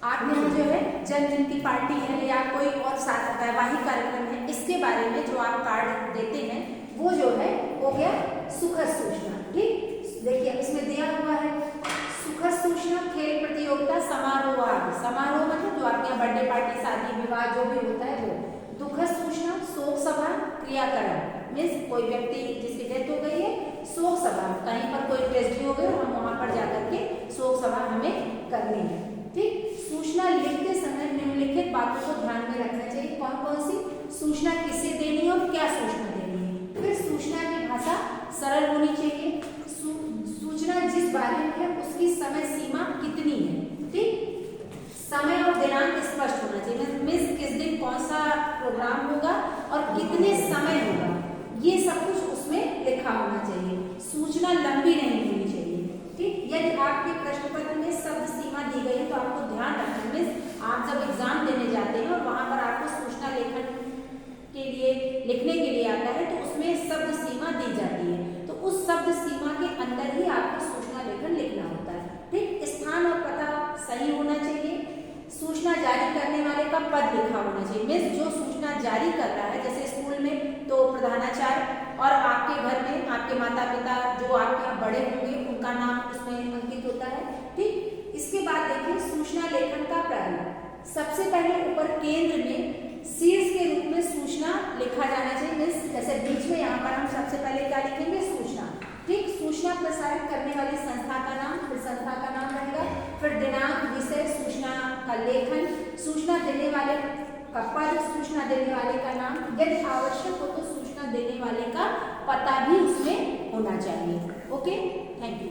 आप यहाँ जो है जनगिनती पार्टी है या कोई और वैवाहिक कार्यक्रम है, इसके बारे में जो आप कार्ड देते हैं वो जो है हो गया सुखद सूचना। ठीक, देखिए इसमें दिया हुआ है सुखद सूचना, खेल प्रतियोगिता, समारोह आदि। समारोह मतलब जो आपके यहाँ बर्थडे पार्टी, शादी विवाह जो भी होता है वो। दुखद सूचना, शोक सभा, क्रियाकरण मीन्स कोई व्यक्ति जिसकी डेथ हो गई है, शोक सभा, कहीं पर कोई ट्रेजेडी हो गई और हम वहां पर जाकर के शोक सभा हमें करनी है। ठीक, सूचना लिखते समय निम्नलिखित बातों को ध्यान में रखना चाहिए। कौन कौन सी? सूचना किसे देनी है और क्या सूचना देनी है। फिर सूचना की भाषा सरल होनी चाहिए। सूचना जिस बारे में है उसकी समय सीमा कितनी है। ठीक, समय और दिनांक स्पष्ट होना चाहिए, मीन्स किस दिन कौन सा प्रोग्राम होगा और कितने समय होगा, ये सब कुछ उसमें लिखा होना चाहिए। सूचना लंबी नहीं होनी चाहिए। ठीक, यदि आपके प्रश्न पत्र में शब्द सीमा दी गई है तो आपको ध्यान रखना, मीन्स आप जब एग्जाम देने जाते हैं और वहां पर आपको सूचना लेखन के लिए लिखने के लिए आता है तो उसमें शब्द सीमा दी जाती है, तो उस शब्द सीमा के अंदर ही आपको सूचना लेखन लिखना होता है। ठीक, स्थान और पता सही होना चाहिए। सूचना जारी करने वाले का पद लिखा होना चाहिए, मीन्स जो सूचना जारी कर रहा है, जैसे स्कूल में तो प्रधानाचार्य, और आपके घर में आपके माता पिता जो आपके यहाँ बड़े होंगे उनका नाम उसमें अंकित होता है। ठीक, इसके बाद देखिए सूचना लेखन का प्रारूप। सबसे पहले ऊपर केंद्र में शीर्ष के रूप में सूचना लिखा जाना चाहिए, मीन्स जैसे बीच में यहाँ पर हम सबसे पहले क्या लिखेंगे? सूचना। ठीक, सूचना प्रसारित करने वाली संस्था का नाम, फिर संस्था का नाम रहेगा, फिर दिनांक, विषय, सूचना का लेखन, सूचना देने वाले का पद, सूचना देने वाले का नाम, यदि आवश्यक हो तो सूचना देने वाले का पता भी उसमें होना चाहिए। Okay, thank you.